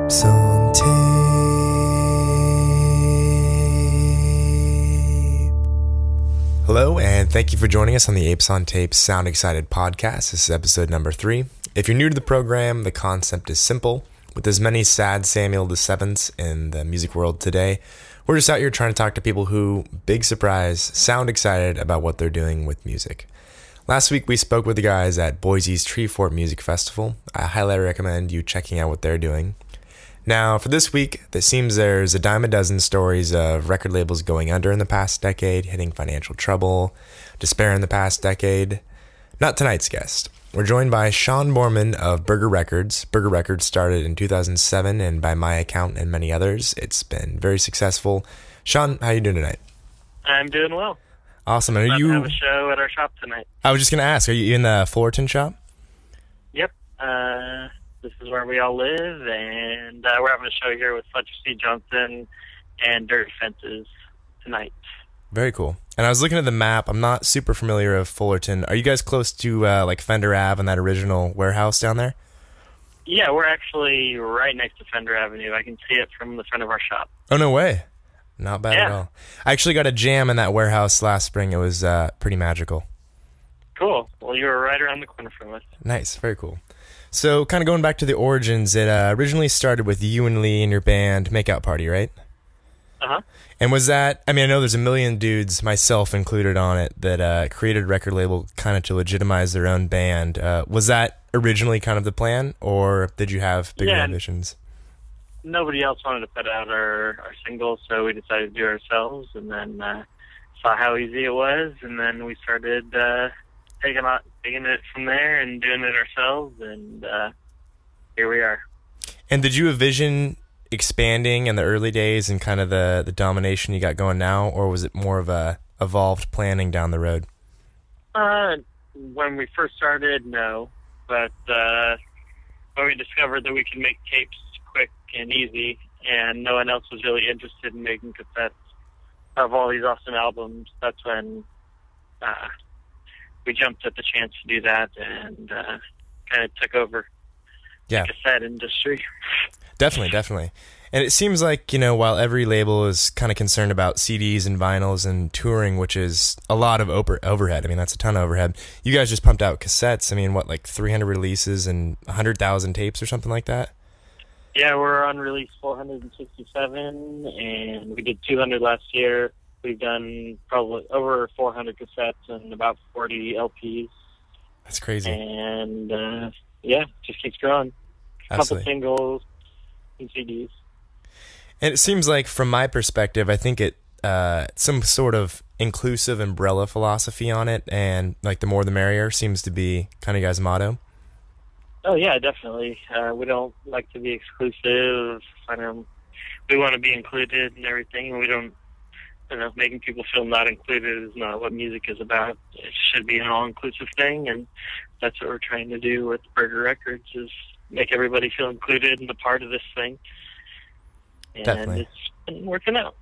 Apes on tape. Hello, and thank you for joining us on the Apes on Tape Sound Excited podcast. This is episode number 3. If you're new to the program, the concept is simple. With as many sad Samuel the Sevenths in the music world today, we're just out here trying to talk to people who, big surprise, sound excited about what they're doing with music. Last week, we spoke with the guys at Boise's Treefort Music Festival. I highly recommend you checking out what they're doing. Now, for this week, it seems there's a dime a dozen stories of record labels going under in the past decade, hitting financial trouble, despair in the past decade. Not tonight's guest. We're joined by Sean Bohrman of Burger Records. Burger Records started in 2007, and by my account and many others, it's been very successful. Sean, how are you doing tonight? I'm doing well. Awesome. Are you have a show at our shop tonight? I was just going to ask, are you in the Fullerton shop? Yep. This is where we all live, and we're having a show here with Fletcher C. Johnson and Dirty Fences tonight. Very cool. And I was looking at the map. I'm not super familiar with Fullerton. Are you guys close to like Fender Ave and that original warehouse down there? Yeah, we're actually right next to Fender Avenue. I can see it from the front of our shop. Oh, no way. Not bad at all. I actually got a jam in that warehouse last spring. It was pretty magical. Cool. Well, you were right around the corner from us. Nice. Very cool. So kind of going back to the origins, it originally started with you and Lee and your band Makeout Party, right? Uh-huh. And was that, I mean, I know there's a million dudes, myself included on it, that created a record label kind of to legitimize their own band. Was that originally kind of the plan, or did you have bigger ambitions? Nobody else wanted to put out our singles, so we decided to do it ourselves, and then saw how easy it was, and then we started taking it from there and doing it ourselves, and here we are. And did you envision expanding in the early days and kind of the domination you got going now, or was it more of a evolved planning down the road? When we first started, no, but when we discovered that we could make tapes quick and easy, and no one else was really interested in making cassettes of all these awesome albums, that's when we jumped at the chance to do that and kind of took over the cassette industry. Definitely. And it seems like, you know, while every label is kind of concerned about CDs and vinyls and touring, which is a lot of overhead. I mean, that's a ton of overhead. You guys just pumped out cassettes. I mean, what, like 300 releases and 100,000 tapes or something like that? Yeah, we're on release 467, and we did 200 last year. We've done probably over 400 cassettes and about 40 LPs. That's crazy. And, just keeps growing. A couple singles and CDs. And it seems like, from my perspective, I think it some sort of inclusive umbrella philosophy on it, and like the more the merrier seems to be kind of your guys' motto. Oh, yeah, definitely. We don't like to be exclusive. We want to be included and everything. We don't, making people feel not included is not what music is about. It should be an all-inclusive thing, and that's what we're trying to do with Burger Records, is make everybody feel included and a part of this thing. And definitely. It's been working out.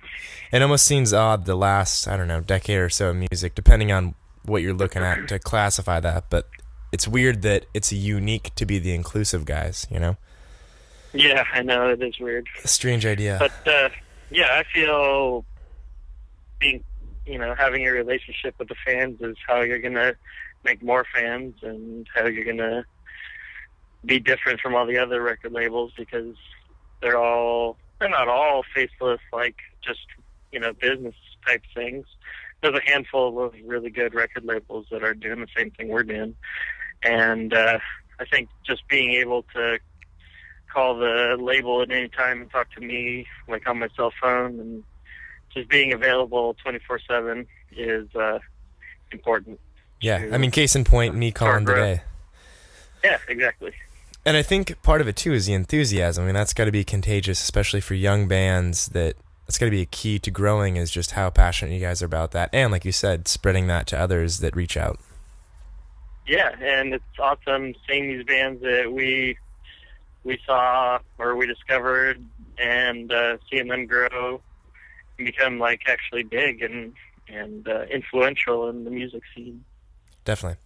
It almost seems odd the last, decade or so of music, depending on what you're looking at to classify that, but it's weird that it's unique to be the inclusive guys, you know? Yeah, I know, it is weird. A strange idea. But, I feel having a relationship with the fans is how you're going to make more fans, and how you're going to be different from all the other record labels, because they're not all faceless, like just, business type things. There's a handful of really good record labels that are doing the same thing we're doing. And I think just being able to call the label at any time and talk to me, like on my cell phone, and just being available 24/7 is important. Yeah, I mean, case in point, me calling today. Yeah, exactly. And I think part of it, too, is the enthusiasm. I mean, that's got to be contagious, especially for young bands. That's got to be a key to growing, is just how passionate you guys are about that. And, like you said, spreading that to others that reach out. Yeah, and it's awesome seeing these bands that we saw or we discovered, and seeing them grow and become, like, actually big and influential in the music scene. Definitely.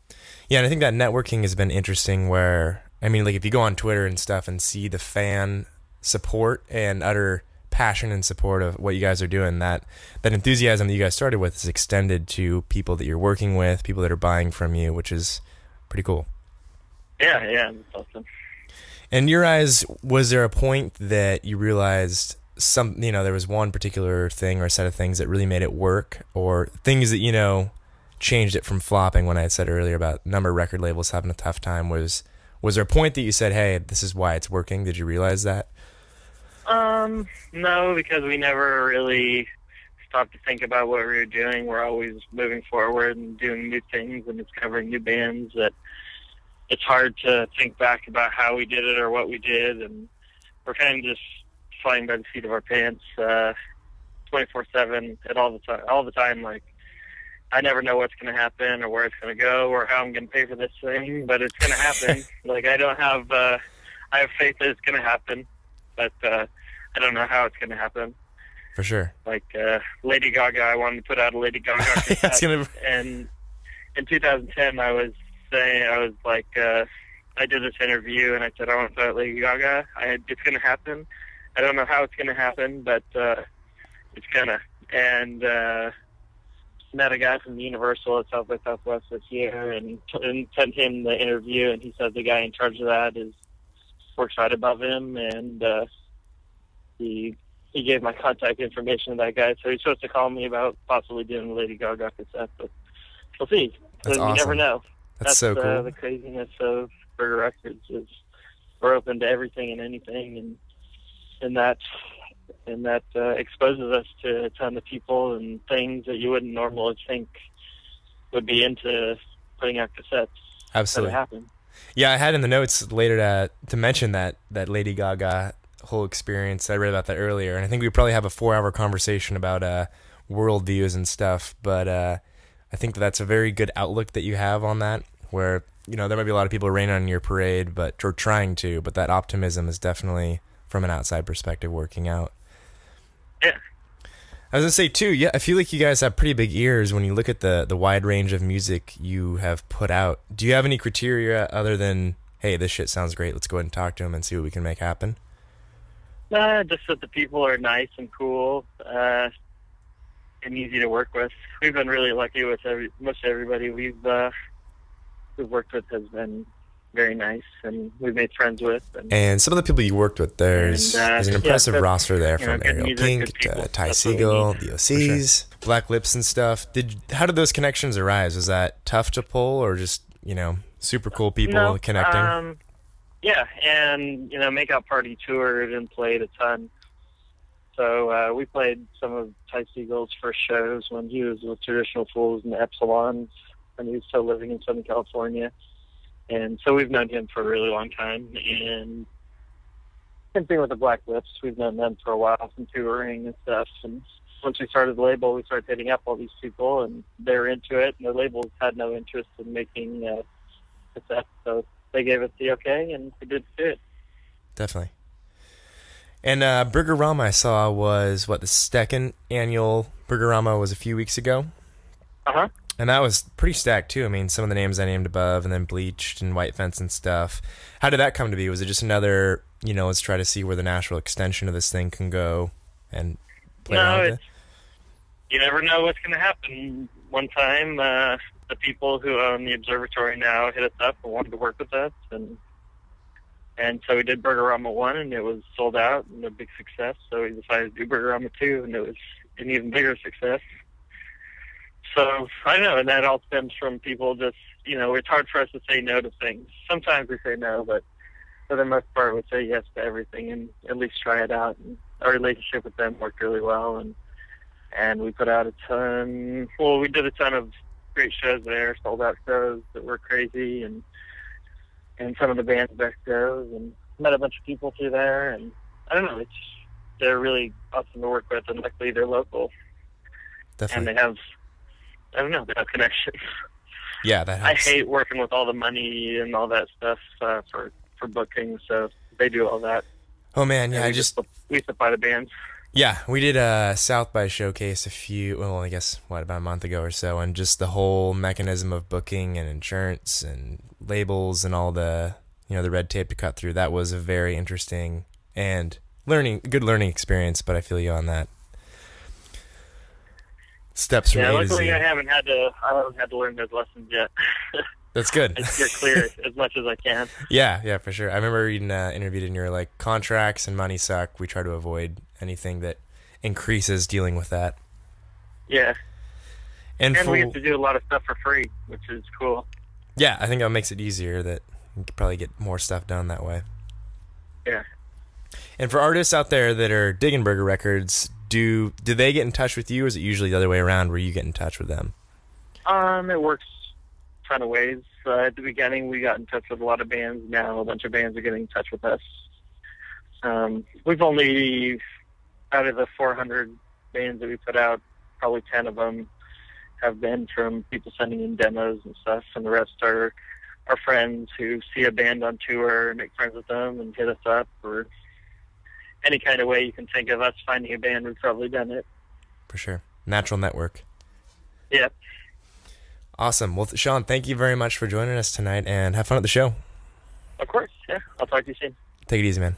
Yeah, and I think that networking has been interesting where, I mean, like, if you go on Twitter and stuff and see the fan support and utter passion and support of what you guys are doing. That enthusiasm that you guys started with is extended to people that you're working with, people that are buying from you, which is pretty cool. Yeah, that's awesome. In your eyes, was there a point that you realized there was one particular thing or a set of things that really made it work, or things that, changed it from flopping? When I had said earlier about a number of record labels having a tough time, was there a point that you said, hey, this is why it's working? Did you realize that? No, because we never really stopped to think about what we were doing. We're always moving forward and doing new things and discovering new bands that it's hard to think back about how we did it or what we did, and we're kind of just flying by the seat of our pants 24/7 at all the time. Like, I never know what's going to happen or where it's going to go or how I'm going to pay for this thing, but it's going to happen. Like, I have faith that it's going to happen, but I don't know how it's going to happen. For sure. Like Lady Gaga, I wanted to put out a Lady Gaga cassette, and in 2010 I did this interview and I said I want to put out Lady Gaga. It's going to happen. I don't know how it's going to happen, but it's gonna. And met a guy from Universal at South by Southwest this year, and sent him the interview, and he said the guy in charge of that works right above him, and he gave my contact information to that guy, so he's supposed to call me about possibly doing the Lady Gaga cassette, but we'll see. That's awesome. You never know. That's so cool. The craziness of Burger Records is we're open to everything and anything, and that exposes us to a ton of people and things that you wouldn't normally think would be into putting out cassettes. Absolutely. That happen. Yeah, I had in the notes later to mention that Lady Gaga whole experience. I read about that earlier, and I think we probably have a 4-hour conversation about worldviews and stuff, but I think that's a very good outlook that you have on that, where there might be a lot of people raining on your parade, or trying to, but that optimism is definitely, from an outside perspective, working out. Yeah. I was going to say, too, yeah, I feel like you guys have pretty big ears when you look at the wide range of music you have put out. Do you have any criteria other than, hey, this shit sounds great, let's go ahead and talk to them and see what we can make happen? Just that the people are nice and cool and easy to work with. We've been really lucky with most everybody we've worked with has been very nice, and we've made friends with. And some of the people you worked with, there's an impressive roster there from Ariel Pink to Ty Segall, the OCs, sure. Black Lips and stuff. How did those connections arise? Was that tough to pull, or just, super cool people connecting? Yeah, and, Make-Out Party toured and played a ton. So we played some of Ty Segall's first shows when he was with Traditional Fools and the Epsilons, when he was still living in Southern California. And so we've known him for a really long time. And same thing with the Black Lips. We've known them for a while from touring and stuff. And once we started the label, we started hitting up all these people, and they were into it. And the labels had no interest in making cassettes, so they gave us the okay, and we did it. Definitely. And Burgerama, I saw, was, the second annual Burgerama was a few weeks ago? Uh-huh. And that was pretty stacked, too. I mean, some of the names I named above, and then Bleached and White Fence and stuff. How did that come to be? Was it just another, let's try to see where the natural extension of this thing can go and play around with it? You never know what's going to happen. One time, the people who own the observatory now hit us up and wanted to work with us, and so we did Burgerama 1, and it was sold out and a big success. So we decided to do Burgerama 2, and it was an even bigger success. So I don't know, and that all stems from people just, it's hard for us to say no to things. Sometimes we say no, but for the most part, we say yes to everything and at least try it out. And our relationship with them worked really well, and we put out we did a ton of great shows there, sold out shows that were crazy, and some of the band's best shows, and met a bunch of people through there, and I don't know, they're really awesome to work with, and luckily they're local. Definitely. And they have connections. Yeah, that helps. I hate working with all the money and all that stuff for booking, so they do all that. Oh man, yeah, we supply the bands. Yeah, we did a South by showcase about a month ago or so, and just the whole mechanism of booking and insurance and labels and all the the red tape to cut through. That was a very interesting and good learning experience, but I feel you on that. Steps from A to luckily Z. I haven't had to learn those lessons yet. That's good. I steer clear as much as I can. Yeah, for sure. I remember reading interviewed in your like contracts and money suck. We try to avoid anything that increases dealing with that. Yeah. And for, we get to do a lot of stuff for free, which is cool. Yeah, I think that makes it easier that you could probably get more stuff done that way. Yeah. And for artists out there that are digging Burger Records, do they get in touch with you, or is it usually the other way around where you get in touch with them? It works a ton of ways. At the beginning, we got in touch with a lot of bands. Now a bunch of bands are getting in touch with us. We've only, out of the 400 bands that we put out, probably 10 of them have been from people sending in demos and stuff, and the rest are our friends who see a band on tour and make friends with them and hit us up, or any kind of way you can think of us finding a band, we've probably done it. For sure. Natural network. Yeah. Awesome. Well, Sean, thank you very much for joining us tonight, and have fun at the show. Of course, yeah. I'll talk to you soon. Take it easy, man.